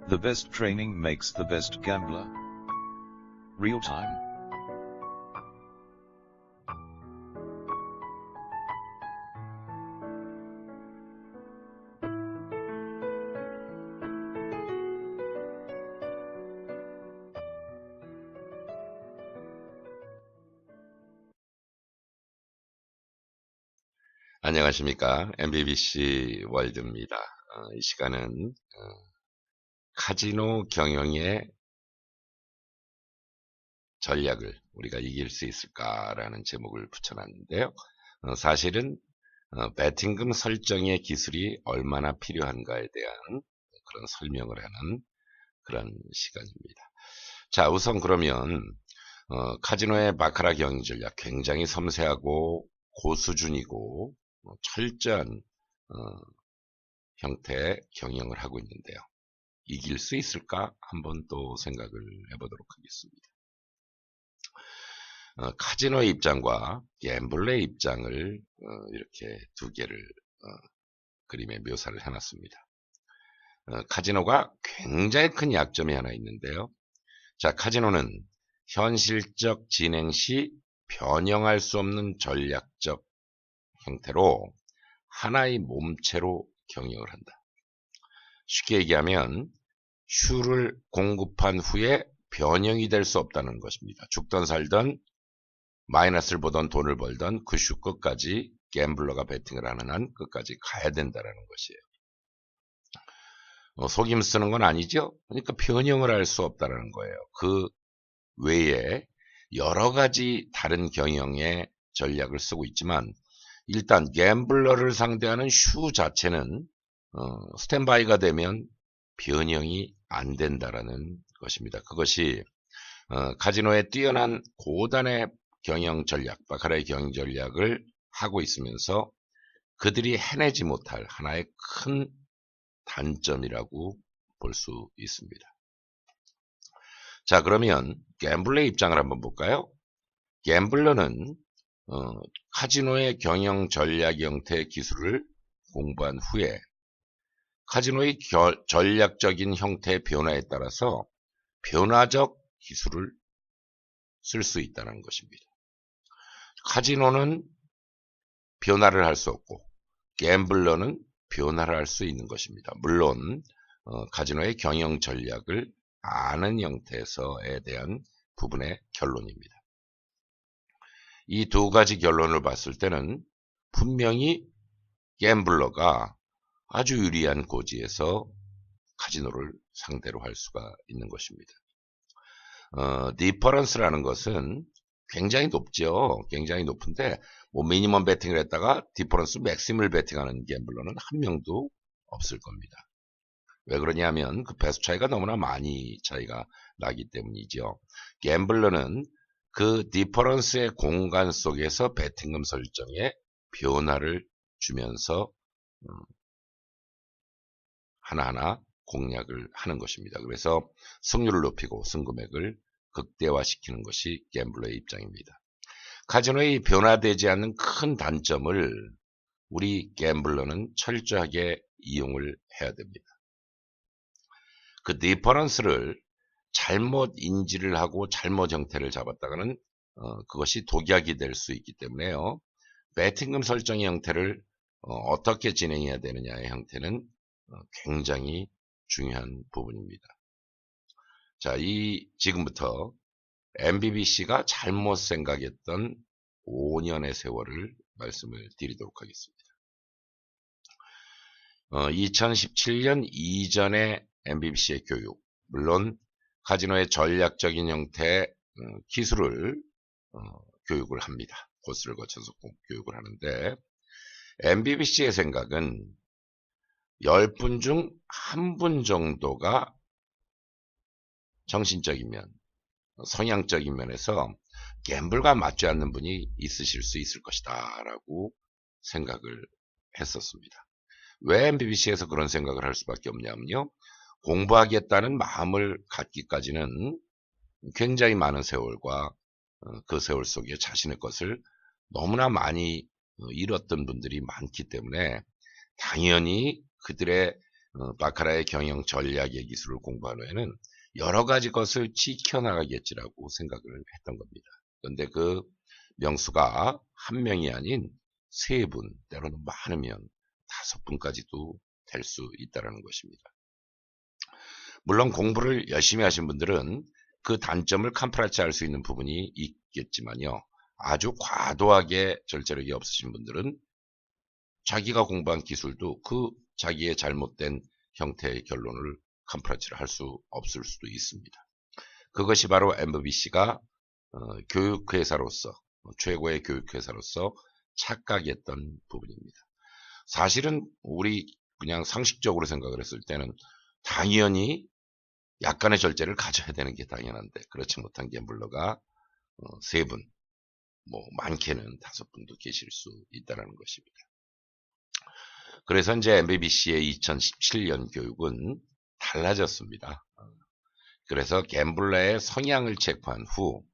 The best training makes the best gambler. Real time. 안녕하십니까. MBBC 월드입니다. 이 시간은 카지노 경영의 전략을 우리가 이길 수 있을까라는 제목을 붙여놨는데요. 사실은 베팅금 설정의 기술이 얼마나 필요한가에 대한 그런 설명을 하는 그런 시간입니다. 자, 우선 그러면 카지노의 바카라 경영 전략 굉장히 섬세하고 고수준이고 철저한 형태의 경영을 하고 있는데요. 이길 수 있을까? 한번 또 생각을 해보도록 하겠습니다. 카지노의 입장과 갬블러의 입장을 이렇게 두 개를 그림에 묘사를 해놨습니다. 카지노가 굉장히 큰 약점이 하나 있는데요. 자, 카지노는 현실적 진행 시 변형할 수 없는 전략적 형태로 하나의 몸체로 경영을 한다. 쉽게 얘기하면 슈를 공급한 후에 변형이 될 수 없다는 것입니다. 죽던 살던 마이너스를 보던 돈을 벌던 그 슈 끝까지 갬블러가 베팅을 하는 한 끝까지 가야 된다는 것이에요. 속임 쓰는 건 아니죠. 그러니까 변형을 할 수 없다는 거예요. 그 외에 여러 가지 다른 경영의 전략을 쓰고 있지만 일단 갬블러를 상대하는 슈 자체는 스탠바이가 되면 변형이 안 된다라는 것입니다. 그것이 카지노의 뛰어난 고단의 경영 전략, 바카라의 경영 전략을 하고 있으면서 그들이 해내지 못할 하나의 큰 단점이라고 볼 수 있습니다. 자, 그러면 갬블러의 입장을 한번 볼까요? 갬블러는 카지노의 경영 전략 형태의 기술을 공부한 후에 카지노의 전략적인 형태의 변화에 따라서 변화적 기술을 쓸 수 있다는 것입니다. 카지노는 변화를 할 수 없고 갬블러는 변화를 할 수 있는 것입니다. 물론 카지노의 경영 전략을 아는 형태에서에 대한 부분의 결론입니다. 이 두 가지 결론을 봤을 때는 분명히 갬블러가 아주 유리한 고지에서 카지노를 상대로 할 수가 있는 것입니다. 디퍼런스라는 것은 굉장히 높죠. 굉장히 높은데 미니멈 베팅을 했다가 디퍼런스 맥시멀 베팅하는 갬블러는 한 명도 없을 겁니다. 왜 그러냐면 그 배수 차이가 너무나 많이 차이가 나기 때문이죠. 갬블러는 그 디퍼런스의 공간 속에서 베팅금 설정에 변화를 주면서 하나하나 공략을 하는 것입니다. 그래서 승률을 높이고 승금액을 극대화시키는 것이 갬블러의 입장입니다. 카지노의 변화되지 않는 큰 단점을 우리 갬블러는 철저하게 이용을 해야 됩니다. 그 디퍼런스를 잘못 인지를 하고 잘못 형태를 잡았다가는 그것이 독약이 될 수 있기 때문에요. 베팅금 설정의 형태를 어떻게 진행해야 되느냐의 형태는 굉장히 중요한 부분입니다. 자, 지금부터 MBBC가 잘못 생각했던 5년의 세월을 말씀을 드리도록 하겠습니다. 2017년 이전의 MBBC의 교육, 물론 카지노의 전략적인 형태의 기술을 교육을 합니다. 코스를 거쳐서 교육을 하는데 MBBC의 생각은 10분 중 1분 정도가 정신적인 면, 성향적인 면에서 갬블과 맞지 않는 분이 있으실 수 있을 것이다 라고 생각을 했었습니다. 왜 MBBC에서 그런 생각을 할 수밖에 없냐면요. 공부하겠다는 마음을 갖기까지는 굉장히 많은 세월과 그 세월 속에 자신의 것을 너무나 많이 잃었던 분들이 많기 때문에 당연히 그들의 바카라의 경영 전략의 기술을 공부한 후에는 여러 가지 것을 지켜나가겠지라고 생각을 했던 겁니다. 그런데 그 명수가 한 명이 아닌 3분, 때로는 많으면 5분까지도 될 수 있다는 것입니다. 물론 공부를 열심히 하신 분들은 그 단점을 캄프라치할 수 있는 부분이 있겠지만요. 아주 과도하게 절제력이 없으신 분들은 자기가 공부한 기술도 그 자기의 잘못된 형태의 결론을 캄프라치를 할 수 없을 수도 있습니다. 그것이 바로 MBC가 교육회사로서 최고의 교육회사로서 착각했던 부분입니다. 사실은 우리 그냥 상식적으로 생각을 했을 때는 당연히 약간의 절제를 가져야 되는 게 당연한데 그렇지 못한 갬블러가 3분, 많게는 5분도 계실 수 있다는 것입니다. 그래서 이제 MBC의 2017년 교육은 달라졌습니다. 그래서 갬블러의 성향을 체크한 후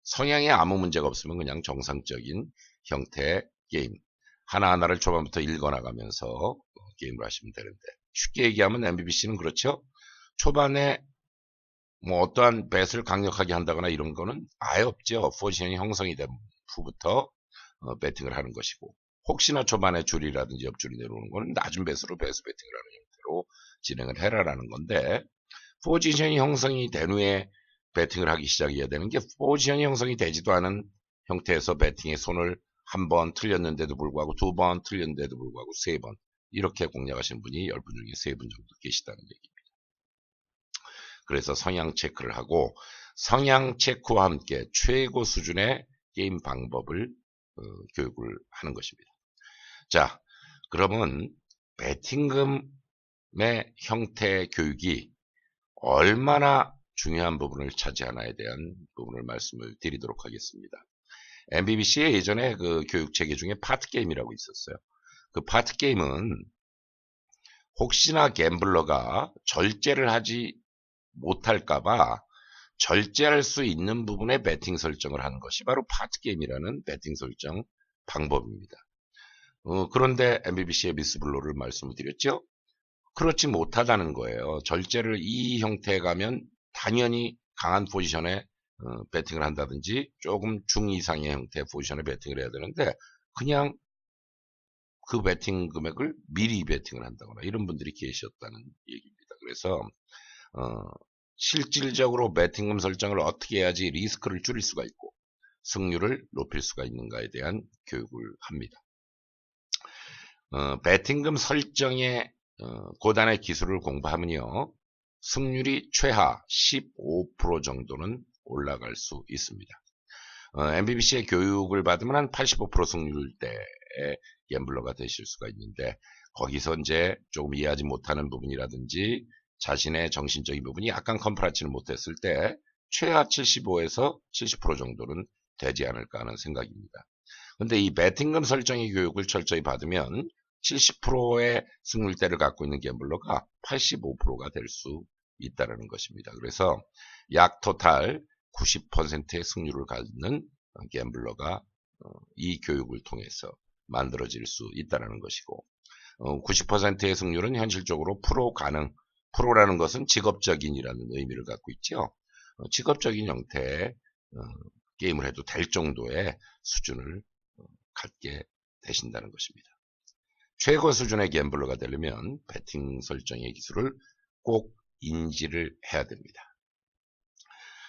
성향에 아무 문제가 없으면 그냥 정상적인 형태의 게임 하나하나를 초반부터 읽어나가면서 게임을 하시면 되는데 쉽게 얘기하면 MBC는 그렇죠. 초반에 어떠한 뱃을 강력하게 한다거나 이런 거는 아예 없죠. 포지션이 형성이 된 후부터 배팅을 하는 것이고 혹시나 초반에 줄이라든지 옆줄이 내려오는 거는 낮은 배수로 배수 배팅을 하는 형태로 진행을 해라라는 건데 포지션이 형성이 된 후에 배팅을 하기 시작해야 되는 게 포지션이 형성이 되지도 않은 형태에서 배팅에 손을 한 번 틀렸는데도 불구하고 2번 틀렸는데도 불구하고 3번 이렇게 공략하신 분이 10분 중에 3분 정도 계시다는 얘기입니다. 그래서 성향 체크를 하고 성향 체크와 함께 최고 수준의 게임 방법을 교육을 하는 것입니다. 자, 그러면 배팅금의 형태 교육이 얼마나 중요한 부분을 차지하나에 대한 부분을 말씀을 드리도록 하겠습니다. MBBC의 예전에 그 교육 체계 중에 파트 게임이라고 있었어요. 그 파트 게임은 혹시나 갬블러가 절제를 하지 못할까봐 절제할 수 있는 부분에 배팅 설정을 하는 것이 바로 파트 게임이라는 배팅 설정 방법입니다. 그런데 MBBC의 미스 블로를 말씀을 드렸죠. 그렇지 못하다는 거예요. 절제를 이 형태에 가면 당연히 강한 포지션에 배팅을 한다든지 조금 중이상의 형태의 포지션에 배팅을 해야 되는데 그냥 그 배팅 금액을 미리 배팅을 한다거나 이런 분들이 계셨다는 얘기입니다. 그래서 실질적으로 배팅금 설정을 어떻게 해야지 리스크를 줄일 수가 있고 승률을 높일 수가 있는가에 대한 교육을 합니다. 배팅금 설정의 고단의 기술을 공부하면요. 승률이 최하 15% 정도는 올라갈 수 있습니다. MBBC의 교육을 받으면 한 85% 승률대의 갬블러가 되실 수가 있는데 거기서 이제 조금 이해하지 못하는 부분이라든지 자신의 정신적인 부분이 약간 컴프라치를 못했을 때 최하 75에서 70% 정도는 되지 않을까 하는 생각입니다. 근데 이 배팅금 설정의 교육을 철저히 받으면 70%의 승률대를 갖고 있는 갬블러가 85%가 될 수 있다는 것입니다. 그래서 약 토탈 90%의 승률을 갖는 갬블러가 이 교육을 통해서 만들어질 수 있다는 것이고 90%의 승률은 현실적으로 프로 가능, 프로라는 것은 직업적인이라는 의미를 갖고 있죠. 직업적인 형태의 게임을 해도 될 정도의 수준을 갖게 되신다는 것입니다. 최고 수준의 갬블러가 되려면 배팅 설정의 기술을 꼭 인지를 해야 됩니다.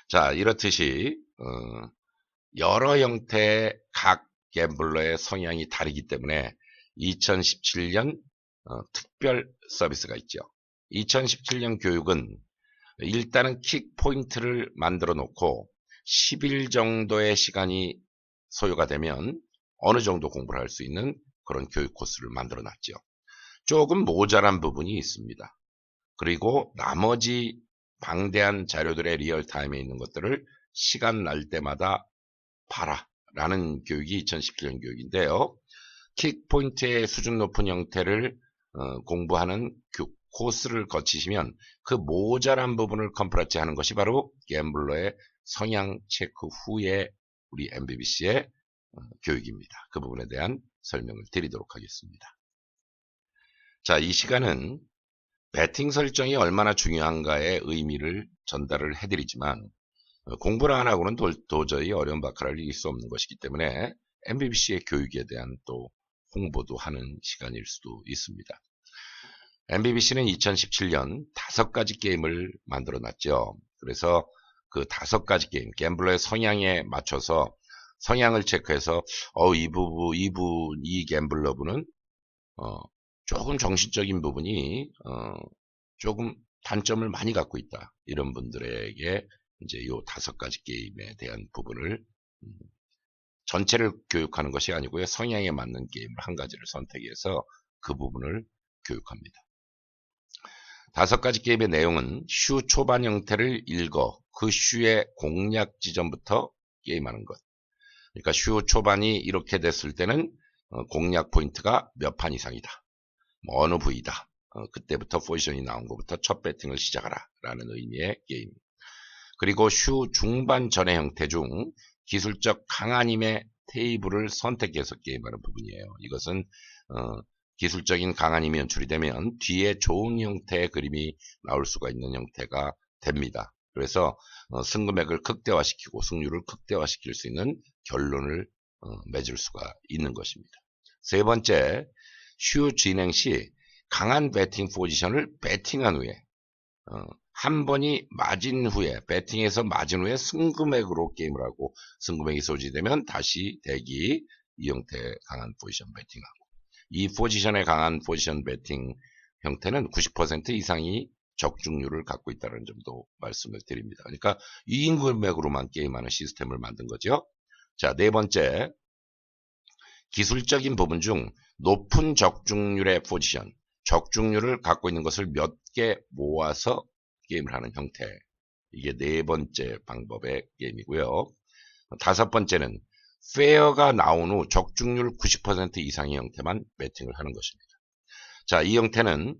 자, 이렇듯이 여러 형태의 각 갬블러의 성향이 다르기 때문에 2017년 특별 서비스가 있죠. 2017년 교육은 일단은 킥 포인트를 만들어 놓고 10일 정도의 시간이 소요가 되면 어느 정도 공부를 할 수 있는 그런 교육 코스를 만들어 놨죠. 조금 모자란 부분이 있습니다. 그리고 나머지 방대한 자료들의 리얼타임에 있는 것들을 시간 날 때마다 봐라 라는 교육이 2017년 교육인데요. 킥포인트의 수준 높은 형태를 공부하는 코스를 거치시면 그 모자란 부분을 컴프라치 하는 것이 바로 갬블러의 성향 체크 후에 우리 MBBC의 교육입니다. 그 부분에 대한 설명을 드리도록 하겠습니다. 자, 이 시간은 배팅 설정이 얼마나 중요한가의 의미를 전달을 해드리지만 공부를 안 하고는 도저히 어려운 바카라를 이길 수 없는 것이기 때문에 MBBC의 교육에 대한 또 홍보도 하는 시간일 수도 있습니다. MBBC는 2017년 5가지 게임을 만들어 놨죠. 그래서 그 5가지 게임, 갬블러의 성향에 맞춰서 성향을 체크해서 이 갬블러분은 조금 정신적인 부분이 조금 단점을 많이 갖고 있다. 이런 분들에게 이제 이 5가지 게임에 대한 부분을 전체를 교육하는 것이 아니고요. 성향에 맞는 게임을 한 가지를 선택해서 그 부분을 교육합니다. 5가지 게임의 내용은 슈 초반 형태를 읽어 그 슈의 공략 지점부터 게임하는 것. 그러니까 슈 초반이 이렇게 됐을 때는 공략 포인트가 몇 판 이상이다. 뭐 어느 부위다. 그때부터 포지션이 나온 것부터 첫 배팅을 시작하라 라는 의미의 게임. 그리고 슈 중반 전의 형태 중 기술적 강한 힘의 테이블을 선택해서 게임하는 부분이에요. 이것은 기술적인 강한 힘이 연출이 되면 뒤에 좋은 형태의 그림이 나올 수가 있는 형태가 됩니다. 그래서 승금액을 극대화시키고 승률을 극대화시킬 수 있는 결론을 맺을 수가 있는 것입니다. 세 번째, 슈 진행 시 강한 배팅 포지션을 배팅한 후에 한 번이 맞은 후에 배팅에서 맞은 후에 승금액으로 게임을 하고 승금액이 소지되면 다시 대기 이 형태의 강한 포지션 배팅하고 이 포지션의 강한 포지션 배팅 형태는 90% 이상이 적중률을 갖고 있다는 점도 말씀을 드립니다. 그러니까 2인 금액으로만 게임하는 시스템을 만든 거죠. 자, 네 번째, 기술적인 부분 중 높은 적중률의 포지션, 적중률을 갖고 있는 것을 몇 개 모아서 게임을 하는 형태. 이게 네 번째 방법의 게임이고요. 5번째는 페어가 나온 후 적중률 90% 이상의 형태만 배팅을 하는 것입니다. 자, 이 형태는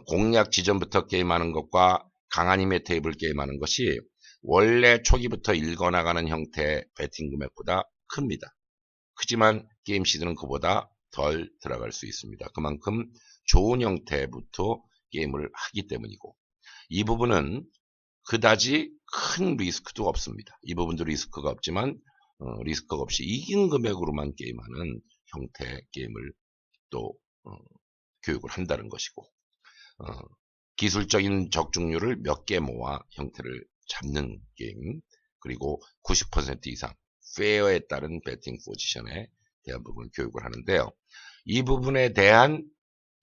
공략 지점부터 게임하는 것과 강한 힘의 테이블 게임하는 것이 원래 초기부터 읽어나가는 형태의 배팅 금액보다 큽니다. 크지만 게임 시드는 그보다 덜 들어갈 수 있습니다. 그만큼 좋은 형태부터 게임을 하기 때문이고 이 부분은 그다지 큰 리스크도 없습니다. 이 부분도 리스크가 없지만 리스크가 없이 이긴 금액으로만 게임하는 형태의 게임을 또 교육을 한다는 것이고 기술적인 적중률을 몇 개 모아 형태를 잡는 게임 그리고 90% 이상 페어에 따른 배팅 포지션에 대한 부분을 교육을 하는데요. 이 부분에 대한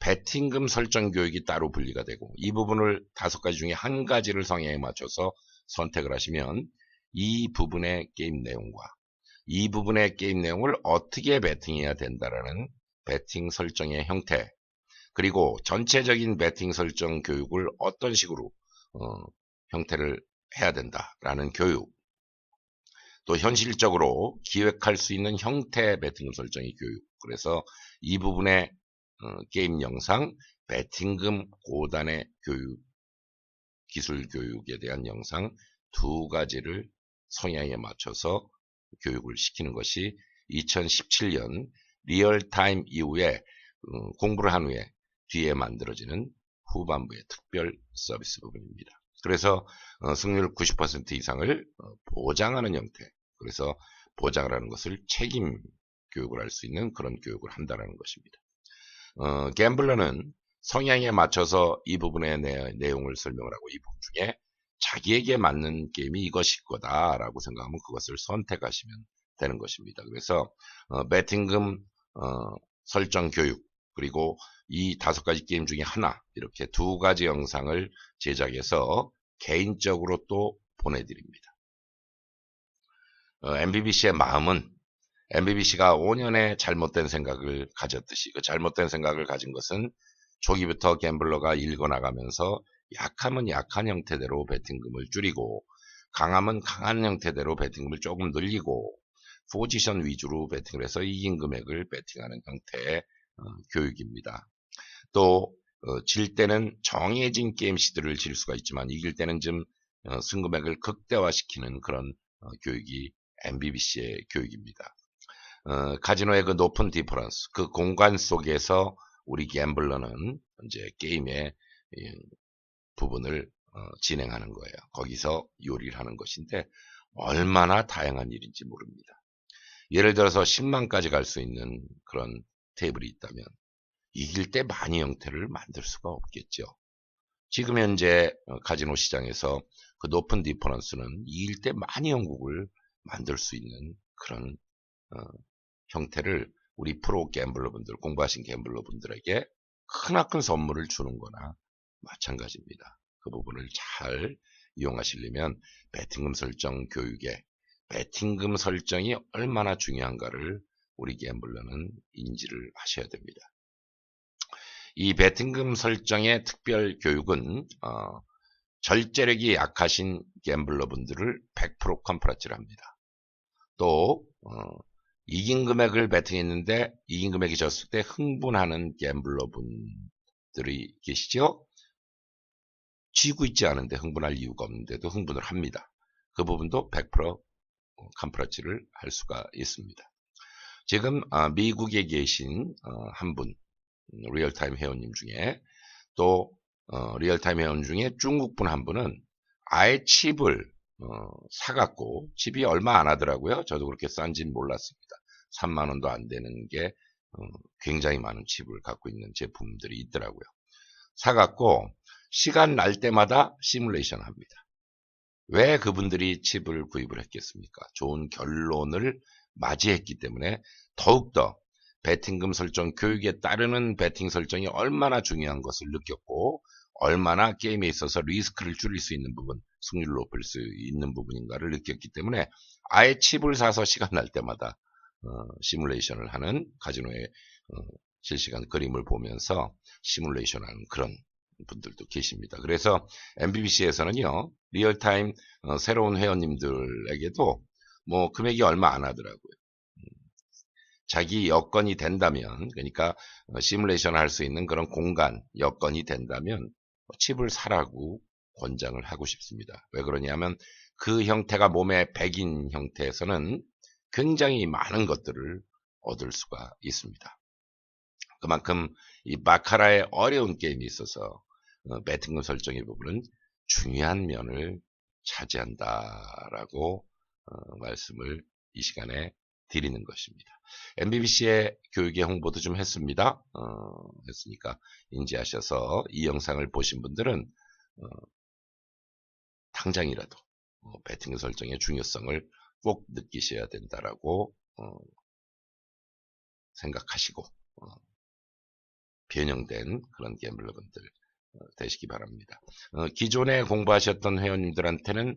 배팅금 설정 교육이 따로 분리가 되고 이 부분을 5가지 중에 한 가지를 성향에 맞춰서 선택을 하시면 이 부분의 게임 내용과 이 부분의 게임 내용을 어떻게 배팅해야 된다라는 배팅 설정의 형태 그리고 전체적인 배팅 설정 교육을 어떤 식으로 형태를 해야 된다라는 교육 또 현실적으로 기획할 수 있는 형태의 배팅금 설정의 교육 그래서 이 부분의 게임 영상, 배팅금 고단의 교육, 기술 교육에 대한 영상 2가지를 성향에 맞춰서 교육을 시키는 것이 2017년 리얼타임 이후에 공부를 한 후에 뒤에 만들어지는 후반부의 특별 서비스 부분입니다. 그래서 승률 90% 이상을 보장하는 형태, 그래서 보장을 하는 것을 책임 교육을 할 수 있는 그런 교육을 한다는 것입니다. 갬블러는 성향에 맞춰서 이 부분의 내용을 설명을 하고 이 부분 중에 자기에게 맞는 게임이 이것일 거다라고 생각하면 그것을 선택하시면 되는 것입니다. 그래서 배팅금 설정 교육 그리고 이 5가지 게임 중에 하나 이렇게 2가지 영상을 제작해서 개인적으로 또 보내드립니다. MBBC의 마음은 MBBC가 5년의 잘못된 생각을 가졌듯이 그 잘못된 생각을 가진 것은 초기부터 갬블러가 읽어나가면서 약하면 약한 형태대로 배팅금을 줄이고 강하면 강한 형태대로 배팅금을 조금 늘리고 포지션 위주로 배팅을 해서 이긴 금액을 배팅하는 형태의 교육입니다. 또 질 때는 정해진 게임 시드를 질 수가 있지만 이길 때는 좀 승금액을 극대화시키는 그런 교육이 MBBC의 교육입니다. 카지노의 그 높은 디퍼런스, 그 공간 속에서 우리 갬블러는 이제 게임의 부분을 진행하는 거예요. 거기서 요리를 하는 것인데 얼마나 다양한 일인지 모릅니다. 예를 들어서 10만까지 갈 수 있는 그런 테이블이 있다면 이길 때 많이 형태를 만들 수가 없겠죠. 지금 현재 카지노 시장에서 그 높은 디퍼런스는 이길 때 많이 형국을 만들 수 있는 그런 형태를 우리 프로 갬블러분들, 공부하신 갬블러분들에게 크나큰 선물을 주는 거나 마찬가지입니다. 그 부분을 잘 이용하시려면 베팅금 설정 교육에 베팅금 설정이 얼마나 중요한가를 우리 갬블러는 인지를 하셔야 됩니다. 이 베팅금 설정의 특별 교육은 절제력이 약하신 갬블러분들을 100% 컴프라치를 합니다. 또 이긴 금액을 베팅했는데 이긴 금액이 졌을 때 흥분하는 갬블러분들이 계시죠? 지고 있지 않은데 흥분할 이유가 없는데도 흥분을 합니다. 그 부분도 100% 컴프라치를 할 수가 있습니다. 지금 미국에 계신 한 분, 리얼타임 회원님 중에 또 리얼타임 회원 중에 중국분 한 분은 아예 칩을 사갖고 칩이 얼마 안 하더라고요. 저도 그렇게 싼지는 몰랐습니다. 3만원도 안 되는 게 굉장히 많은 칩을 갖고 있는 제품들이 있더라고요. 사갖고 시간 날 때마다 시뮬레이션 합니다. 왜 그분들이 칩을 구입을 했겠습니까? 좋은 결론을 맞이했기 때문에 더욱더 베팅금 설정 교육에 따르는 베팅 설정이 얼마나 중요한 것을 느꼈고 얼마나 게임에 있어서 리스크를 줄일 수 있는 부분, 승률을 높일 수 있는 부분인가를 느꼈기 때문에 아예 칩을 사서 시간 날 때마다 시뮬레이션을 하는 카지노의 실시간 그림을 보면서 시뮬레이션하는 그런 분들도 계십니다. 그래서 MBBC에서는요, 리얼타임 새로운 회원님들에게도 뭐 금액이 얼마 안 하더라고요. 자기 여건이 된다면, 그러니까 시뮬레이션을 할 수 있는 그런 공간, 여건이 된다면 칩을 사라고 권장을 하고 싶습니다. 왜 그러냐면 그 형태가 몸에 배긴 형태에서는 굉장히 많은 것들을 얻을 수가 있습니다. 그만큼 이 바카라의 어려운 게임이 있어서 베팅금 설정의 부분은 중요한 면을 차지한다라고 말씀을 이 시간에 드리는 것입니다. MBBC의 교육의 홍보도 좀 했습니다. 했으니까 인지하셔서 이 영상을 보신 분들은 당장이라도 베팅금 설정의 중요성을 꼭 느끼셔야 된다라고 생각하시고 변형된 그런 갬블러분들 되시기 바랍니다. 기존에 공부하셨던 회원님들한테는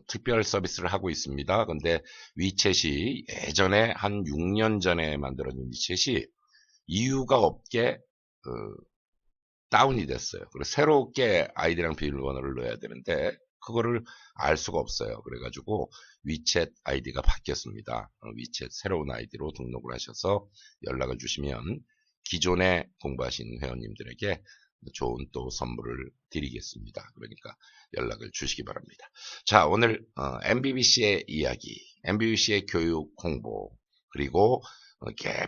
특별 서비스를 하고 있습니다. 근데 위챗이 예전에 한 6년 전에 만들어진 위챗이 이유가 없게 다운이 됐어요. 그래서 새롭게 아이디랑 비밀번호를 넣어야 되는데 그거를 알 수가 없어요. 그래가지고 위챗 아이디가 바뀌었습니다. 위챗 새로운 아이디로 등록을 하셔서 연락을 주시면 기존에 공부하신 회원님들에게 좋은 또 선물을 드리겠습니다. 그러니까 연락을 주시기 바랍니다. 자, 오늘 MBBC의 이야기, MBBC의 교육 홍보, 그리고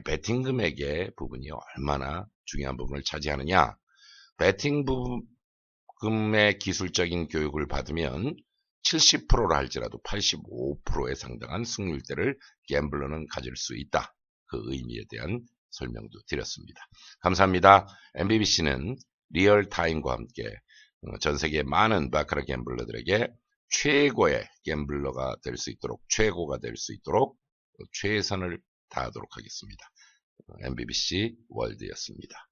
베팅 금액의 부분이 얼마나 중요한 부분을 차지하느냐. 베팅 금의 기술적인 교육을 받으면 70%라 할지라도 85%에 상당한 승률대를 갬블러는 가질 수 있다. 그 의미에 대한 설명도 드렸습니다. 감사합니다. MBBC는 리얼타임과 함께 전 세계 많은 바카라 갬블러들에게 최고의 갬블러가 될 수 있도록, 최고가 될 수 있도록 최선을 다하도록 하겠습니다. MBBC 월드였습니다.